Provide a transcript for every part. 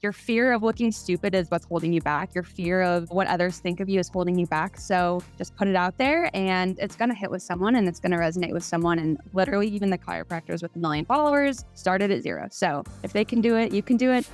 Your fear of looking stupid is what's holding you back. Your fear of what others think of you is holding you back. So just put it out there and it's going to hit with someone and it's going to resonate with someone. And literally even the chiropractors with 1 million followers started at 0. So if they can do it, you can do it.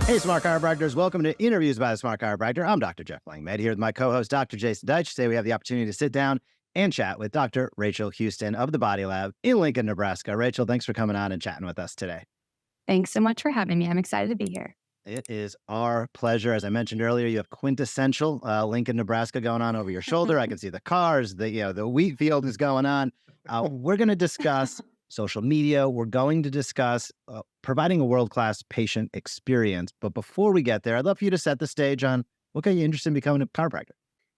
Hey, Smart Chiropractors. Welcome to Interviews by the Smart Chiropractor. I'm Dr. Jeff Langmaid here with my co-host, Dr. Jason Deitch. Today we have the opportunity to sit down and chat with Dr. Rachel Huston of the Body Lab in Lincoln, Nebraska. Rachel, thanks for coming on and chatting with us today. Thanks so much for having me. I'm excited to be here. It is our pleasure. As I mentioned earlier, you have quintessential Lincoln, Nebraska going on over your shoulder. I can see the cars, the wheat field is going on. We're going to discuss social media. We're going to discuss providing a world-class patient experience. But before we get there, I'd love for you to set the stage on what got you interested in becoming a chiropractor.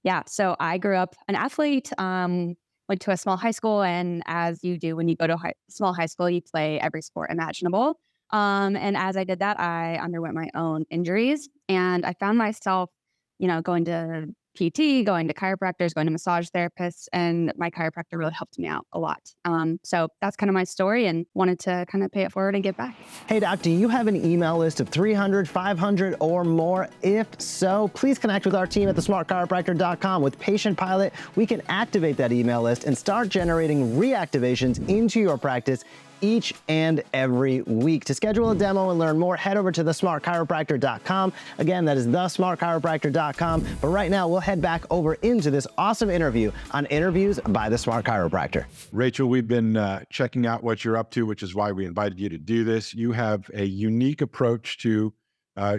Yeah. So I grew up an athlete, went to a small high school. And as you do when you go to small high school, you play every sport imaginable. And as I did that, I underwent my own injuries and I found myself, going to PT, going to chiropractors, going to massage therapists, and my chiropractor really helped me out a lot. So that's kind of my story and wanted to kind of pay it forward and give back. Hey, Doc, do you have an email list of 300, 500 or more? If so, please connect with our team at thesmartchiropractor.com. With Patient Pilot, we can activate that email list and start generating reactivations into your practice each and every week. To schedule a demo and learn more, head over to thesmartchiropractor.com. Again, that is thesmartchiropractor.com. But right now, we'll head back over into this awesome interview on Interviews by the Smart Chiropractor. Rachel, we've been checking out what you're up to, which is why we invited you to do this. You have a unique approach to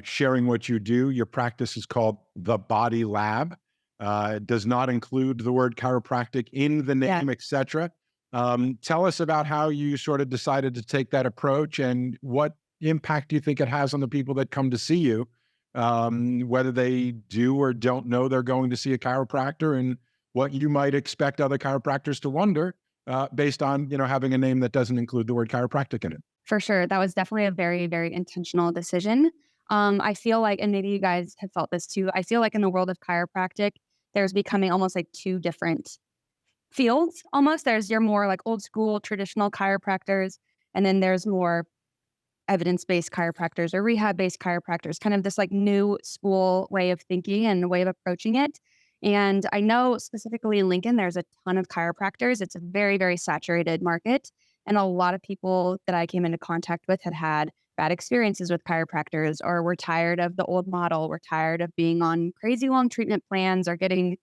sharing what you do. Your practice is called The Body Lab. It does not include the word chiropractic in the name, etc. Tell us about how you sort of decided to take that approach and what impact do you think it has on the people that come to see you, whether they do or don't know they're going to see a chiropractor, and what you might expect other chiropractors to wonder based on, having a name that doesn't include the word chiropractic in it. For sure. That was definitely a very, very intentional decision. I feel like, and maybe you guys have felt this too, I feel like in the world of chiropractic, there's becoming almost like two different fields almost. There's your more like old school traditional chiropractors, and then there's more evidence-based chiropractors or rehab-based chiropractors, kind of this like new school way of thinking and way of approaching it. And I know specifically in Lincoln, there's a ton of chiropractors. It's a very, very saturated market. And a lot of people that I came into contact with had bad experiences with chiropractors, or were tired of the old model, were tired of being on crazy long treatment plans, or getting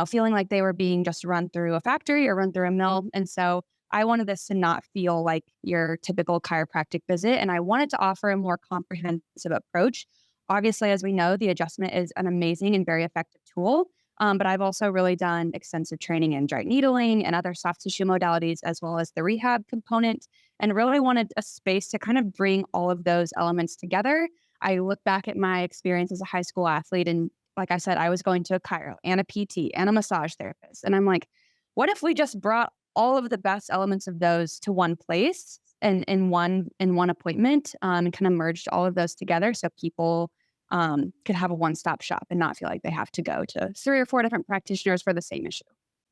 feeling like they were being just run through a factory or run through a mill. And so I wanted this to not feel like your typical chiropractic visit. And I wanted to offer a more comprehensive approach. Obviously, as we know, the adjustment is an amazing and very effective tool. But I've also really done extensive training in dry needling and other soft tissue modalities, as well as the rehab component, and really wanted a space to kind of bring all of those elements together. I look back at my experience as a high school athlete, and like I said, I was going to a chiro and a PT and a massage therapist. And I'm like, what if we just brought all of the best elements of those to one place and in one appointment, and kind of merged all of those together so people could have a one-stop shop and not feel like they have to go to 3 or 4 different practitioners for the same issue.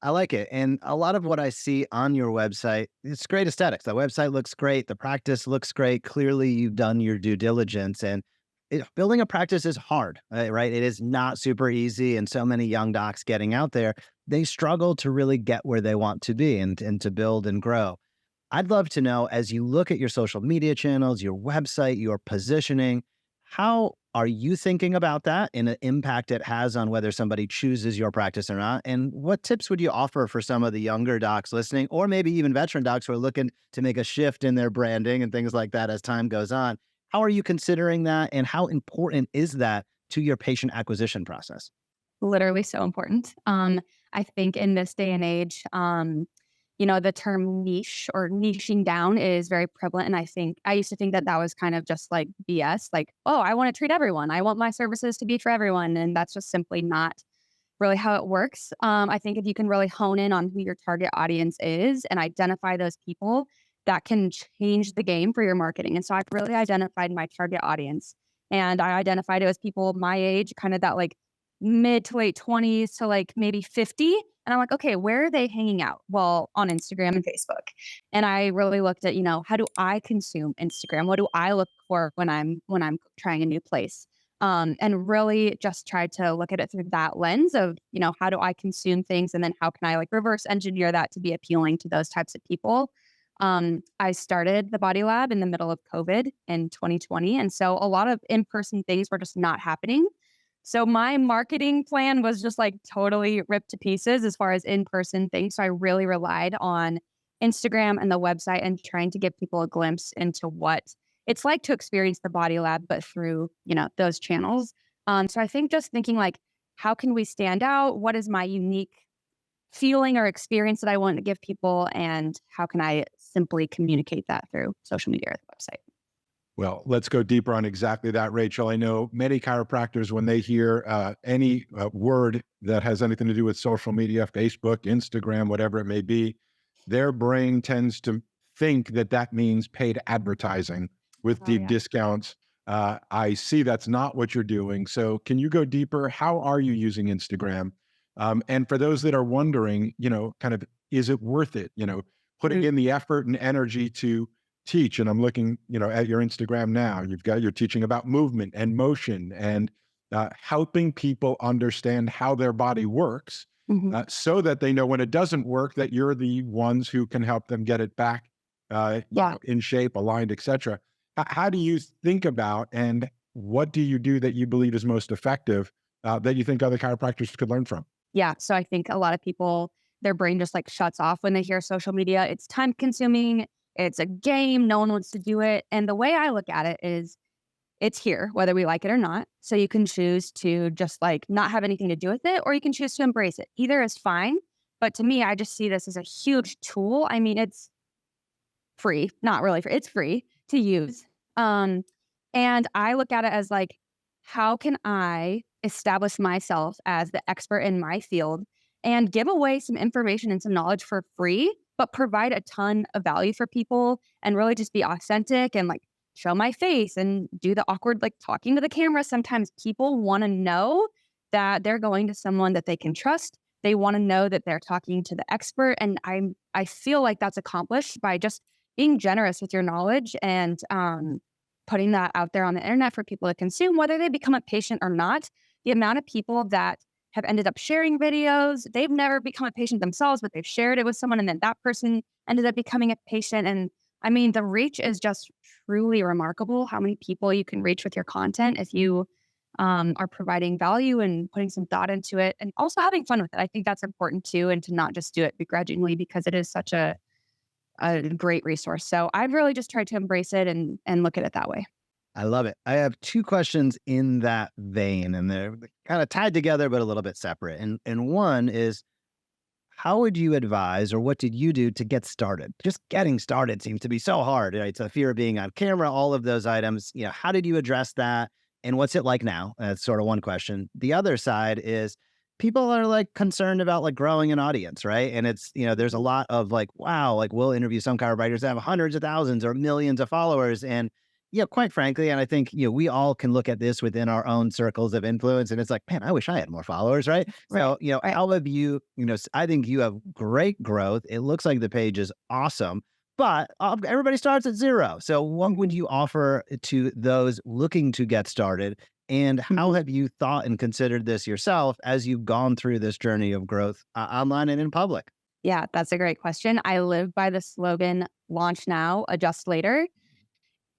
I like it. And a lot of what I see on your website, it's great aesthetics. The website looks great. The practice looks great. Clearly, you've done your due diligence. And building a practice is hard, right? It is not super easy. And so many young docs getting out there, they struggle to really get where they want to be and to build and grow. I'd love to know, as you look at your social media channels, your website, your positioning, how are you thinking about that and the impact it has on whether somebody chooses your practice or not? And what tips would you offer for some of the younger docs listening, or maybe even veteran docs who are looking to make a shift in their branding and things like that as time goes on? How are you considering that, and how important is that to your patient acquisition process? Literally so important. I think in this day and age, the term niche or niching down is very prevalent. And I used to think that was kind of just like BS, like, oh, I want to treat everyone. I want my services to be for everyone. And that's just simply not really how it works. I think if you can really hone in on who your target audience is and identify those people, that can change the game for your marketing. And so I've really identified my target audience, and I identified it as people my age, kind of that like mid to late 20s to like maybe 50. And I'm like, okay, where are they hanging out? Well, on Instagram and Facebook. And I really looked at, how do I consume Instagram? What do I look for when I'm trying a new place? And really just tried to look at it through that lens of, how do I consume things? And then how can I like reverse engineer that to be appealing to those types of people? I started the Body Lab in the middle of COVID in 2020. And so a lot of in-person things were just not happening. So my marketing plan was just like totally ripped to pieces as far as in-person things. So I really relied on Instagram and the website and trying to give people a glimpse into what it's like to experience the Body Lab, but through, those channels. So I think just thinking like, how can we stand out? What is my unique feeling or experience that I want to give people? And how can I simply communicate that through social media or the website? Well, let's go deeper on exactly that, Rachel. I know many chiropractors, when they hear any word that has anything to do with social media, Facebook, Instagram, whatever it may be, their brain tends to think that that means paid advertising with Oh deep yeah. discounts. I see that's not what you're doing. So can you go deeper? How are you using Instagram? And for those that are wondering, kind of, is it worth it? Putting Mhm. in the effort and energy to teach. And I'm looking, at your Instagram now. You're teaching about movement and motion and helping people understand how their body works, Mhm. so that they know when it doesn't work, that you're the ones who can help them get it back, Yeah. in shape, aligned, etc. How do you think about, and what do you do that you believe is most effective, that you think other chiropractors could learn from? Yeah. So I think a lot of people, their brain just like shuts off when they hear social media. It's time consuming. It's a game. No one wants to do it. And the way I look at it is it's here, whether we like it or not. So you can choose to just like not have anything to do with it, or you can choose to embrace it. Either is fine. But to me, I just see this as a huge tool. I mean, it's free, not really free. It's free to use. Um, and I look at it as like, how can I establish myself as the expert in my field and give away some information and some knowledge for free, but provide a ton of value for people and really just be authentic and like show my face and do the awkward, like talking to the camera. Sometimes people want to know that they're going to someone that they can trust. They want to know that they're talking to the expert. And I feel like that's accomplished by just being generous with your knowledge and putting that out there on the internet for people to consume, whether they become a patient or not. The amount of people that have ended up sharing videos, they've never become a patient themselves, but they've shared it with someone, and then that person ended up becoming a patient. And I mean, the reach is just truly remarkable how many people you can reach with your content if you are providing value and putting some thought into it and also having fun with it. I think that's important too, and to not just do it begrudgingly because it is such a great resource. So I've really just tried to embrace it and look at it that way. I love it. I have two questions in that vein, and they're kind of tied together, but a little bit separate. And one is, how would you advise, or what did you do to get started? Just getting started seems to be so hard. Right? It's a fear of being on camera, all of those items. How did you address that? And what's it like now? That's sort of one question. The other side is, people are like concerned about like growing an audience, right? And it's, there's a lot of like, wow, like we'll interview some chiropractors that have hundreds of thousands or millions of followers. And quite frankly, and I think, we all can look at this within our own circles of influence. And it's like, man, I wish I had more followers, right? Right. So, Right. how have you, I think you have great growth. It looks like the page is awesome, but everybody starts at zero. So what would you offer to those looking to get started? And how Mhm. have you thought and considered this yourself as you've gone through this journey of growth online and in public? Yeah, that's a great question. I live by the slogan launch now, adjust later.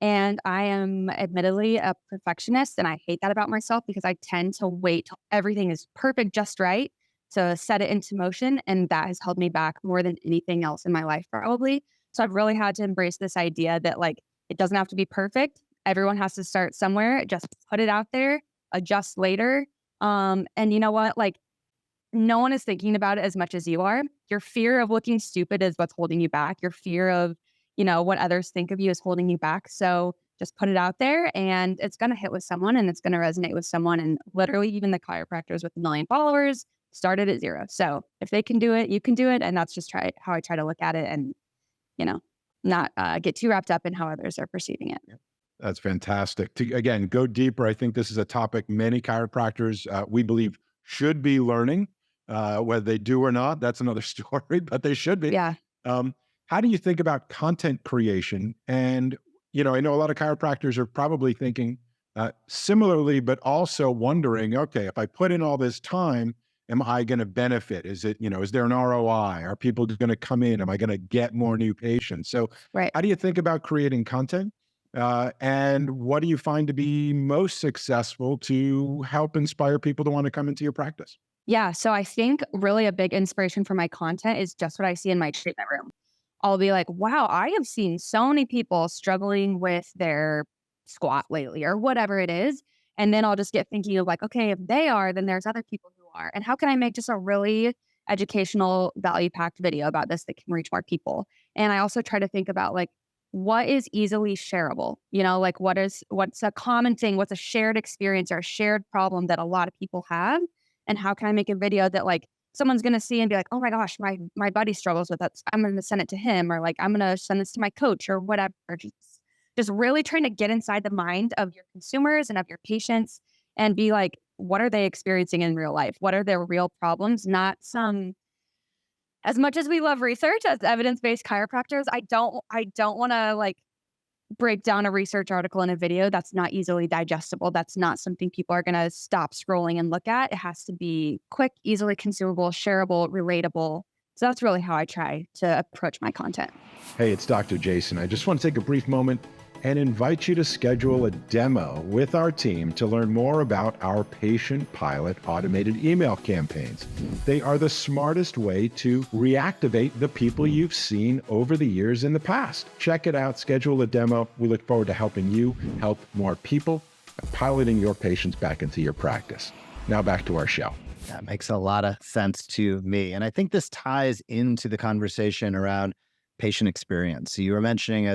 And I am admittedly a perfectionist, and I hate that about myself because I tend to wait till everything is perfect, just right to set it into motion. And that has held me back more than anything else in my life, probably. So I've really had to embrace this idea that like it doesn't have to be perfect. Everyone has to start somewhere. Just put it out there, adjust later. And you know what? Like no one is thinking about it as much as you are. Your fear of looking stupid is what's holding you back. Your fear of, what others think of you is holding you back. So just put it out there and it's going to hit with someone and it's going to resonate with someone. And literally, even the chiropractors with 1 million followers started at zero. So if they can do it, you can do it. And that's just how I try to look at it and, you know, not get too wrapped up in how others are perceiving it. That's fantastic. To again go deeper, I think this is a topic many chiropractors, we believe, should be learning. Whether they do or not, that's another story, but they should be. Yeah. Um, how do you think about content creation? And, you know, I know a lot of chiropractors are probably thinking similarly, but also wondering, okay, if I put in all this time, am I going to benefit? Is it, you know, is there an ROI? Are people going to come in? Am I going to get more new patients? So Right. how do you think about creating content? And what do you find to be most successful to help inspire people to want to come into your practice? Yeah. So I think really a big inspiration for my content is just what I see in my treatment room. I'll be like, wow, I have seen so many people struggling with their squat lately or whatever it is. And then I'll just get thinking of like, okay, if they are, then there's other people who are. And how can I make just a really educational, value packed video about this that can reach more people? And I also try to think about like, what is easily shareable? You know, like what's a common thing? What's a shared experience or a shared problem that a lot of people have? And how can I make a video that like someone's gonna see and be like, "Oh my gosh, my buddy struggles with that. I'm gonna send it to him," or like, "I'm gonna send this to my coach," or whatever. Just really trying to get inside the mind of your consumers and of your patients and be like, what are they experiencing in real life? What are their real problems? Not some as much as we love research as evidence-based chiropractors, I don't wanna like break down a research article in a video that's not easily digestible. That's not something people are going to stop scrolling and look at. It has to be quick, easily consumable, shareable, relatable. So that's really how I try to approach my content. Hey, it's Dr. Jason. I just want to take a brief moment and invite you to schedule a demo with our team to learn more about our patient pilot automated email campaigns. They are the smartest way to reactivate the people you've seen over the years in the past. Check it out, schedule a demo. We look forward to helping you help more people and piloting your patients back into your practice. Now back to our show. That makes a lot of sense to me. And I think this ties into the conversation around patient experience. So you were mentioning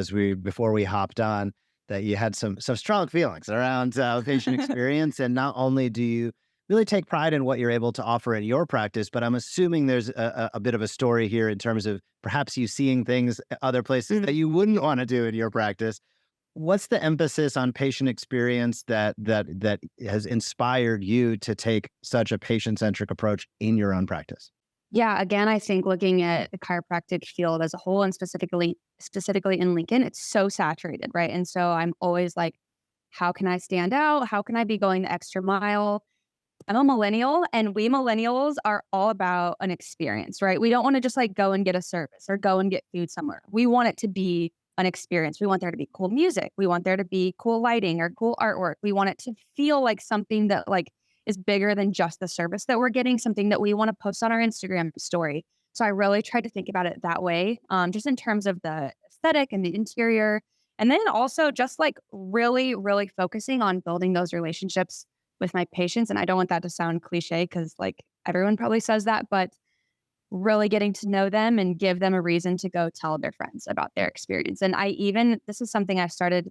before we hopped on that you had some strong feelings around patient experience. And not only do you really take pride in what you're able to offer in your practice, but I'm assuming there's a bit of a story here in terms of perhaps you seeing things other places that you wouldn't want to do in your practice. What's the emphasis on patient experience that has inspired you to take such a patient-centric approach in your own practice? Yeah, again, I think looking at the chiropractic field as a whole and specifically in Lincoln, it's so saturated, right? And so I'm always like, how can I stand out? How can I be going the extra mile? I'm a millennial, and we millennials are all about an experience, right? We don't want to just like go and get a service or go and get food somewhere. We want it to be an experience. We want there to be cool music. We want there to be cool lighting or cool artwork. We want it to feel like something that like is bigger than just the service that we're getting, something that we want to post on our Instagram story. So I really tried to think about it that way, just in terms of the aesthetic and the interior. And then also just like really, really focusing on building those relationships with my patients. And I don't want that to sound cliche because like everyone probably says that, but really getting to know them and give them a reason to go tell their friends about their experience. And this is something I started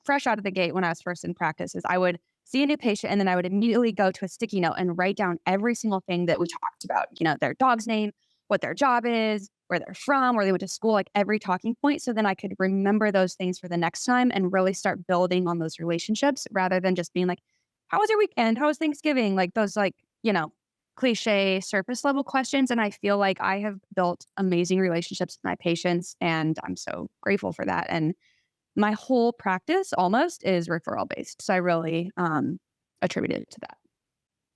fresh out of the gate when I was first in practice is I would see a new patient and then I would immediately go to a sticky note and write down every single thing that we talked about, you know, their dog's name, what their job is, where they're from, where they went to school, like every talking point. So then I could remember those things for the next time and really start building on those relationships rather than just being like, how was your weekend? How was Thanksgiving? Like those like, you know, cliche surface level questions. And I feel like I have built amazing relationships with my patients and I'm so grateful for that. And my whole practice almost is referral based. So I really attribute it to that.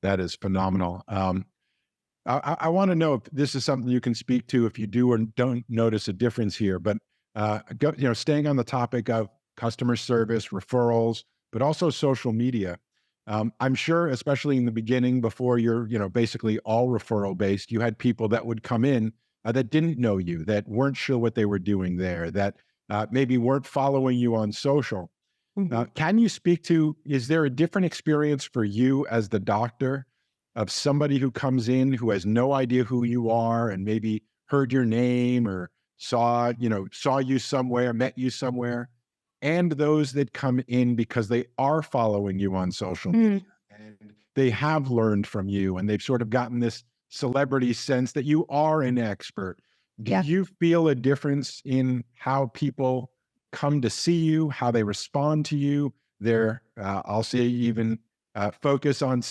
That is phenomenal. I want to know if this is something you can speak to if you do or don't notice a difference here, but staying on the topic of customer service, referrals, but also social media. I'm sure, especially in the beginning, before you're, basically all referral based, you had people that would come in that didn't know you, that weren't sure what they were doing there, that maybe weren't following you on social. Mhm. Can you speak to, is there a different experience for you as the doctor of somebody who comes in who has no idea who you are and maybe heard your name or saw you somewhere, met you somewhere, and those that come in because they are following you on social Mm, media and they have learned from you and they've sort of gotten this celebrity sense that you are an expert. Do yeah. you feel a difference in how people come to see you, how they respond to you, their, I'll say even focus on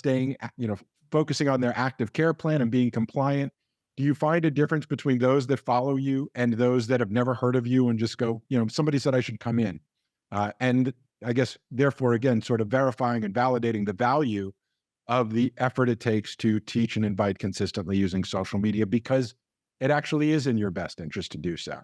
focusing on their active care plan and being compliant. Do you find a difference between those that follow you and those that have never heard of you and just go, somebody said I should come in? And I guess, therefore, again, sort of verifying and validating the value of the effort it takes to teach and invite consistently using social media, because it actually is in your best interest to do so.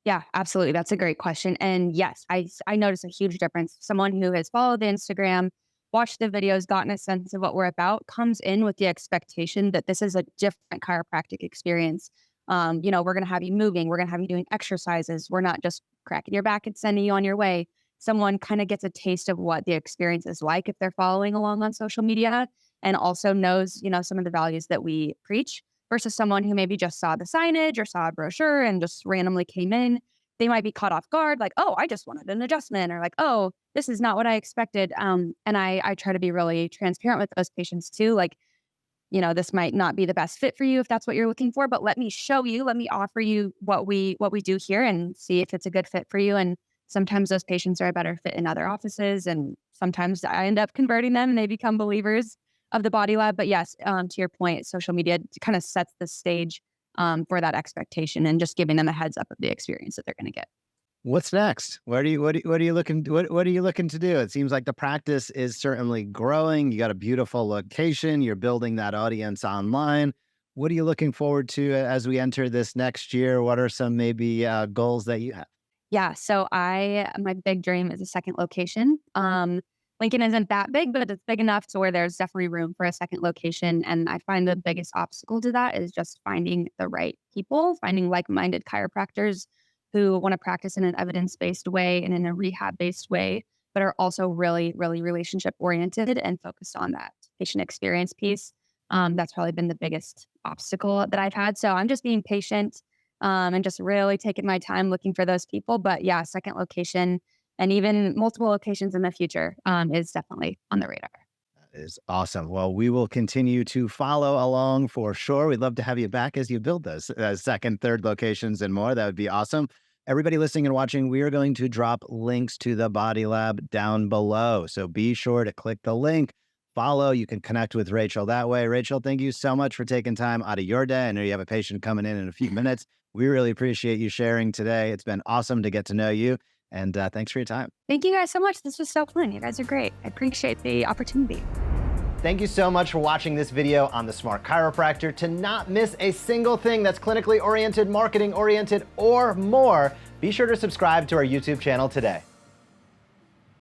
Yeah, absolutely. That's a great question. And yes, I notice a huge difference. Someone who has followed the Instagram, watched the videos, gotten a sense of what we're about, comes in with the expectation that this is a different chiropractic experience. We're going to have you moving. We're going to have you doing exercises. We're not just cracking your back and sending you on your way. Someone kind of gets a taste of what the experience is like if they're following along on social media, and also knows, some of the values that we preach, versus someone who maybe just saw the signage or saw a brochure and just randomly came in. They might be caught off guard, like, oh, I just wanted an adjustment, or like, oh, this is not what I expected. And I try to be really transparent with those patients too. Like, this might not be the best fit for you if that's what you're looking for, but let me show you, let me offer you what we do here and see if it's a good fit for you. And sometimes those patients are a better fit in other offices, and sometimes I end up converting them and they become believers of the Body Lab. But yes, to your point, social media kind of sets the stage for that expectation, and just giving them a heads up of the experience that they're going to get. What's next? What are you looking to do? It seems like the practice is certainly growing. You got a beautiful location. You're building that audience online. What are you looking forward to as we enter this next year? What are some maybe goals that you have? Yeah, so my big dream is a second location. Lincoln isn't that big, but it's big enough to where there's definitely room for a second location. And I find the biggest obstacle to that is just finding the right people, finding like-minded chiropractors who want to practice in an evidence-based way and in a rehab-based way, but are also really, really relationship-oriented and focused on that patient experience piece. That's probably been the biggest obstacle that I've had. So I'm just being patient and just really taking my time looking for those people. But yeah, second location and even multiple locations in the future is definitely on the radar. That is awesome. Well, we will continue to follow along for sure. We'd love to have you back as you build those second, third locations and more. That would be awesome. Everybody listening and watching, we are going to drop links to the Body Lab down below. So be sure to click the link, follow. You can connect with Rachel that way. Rachel, thank you so much for taking time out of your day. I know you have a patient coming in a few minutes. We really appreciate you sharing today. It's been awesome to get to know you. And thanks for your time. Thank you guys so much. This was so fun. You guys are great. I appreciate the opportunity. Thank you so much for watching this video on The Smart Chiropractor. To not miss a single thing that's clinically oriented, marketing oriented, or more, be sure to subscribe to our YouTube channel today.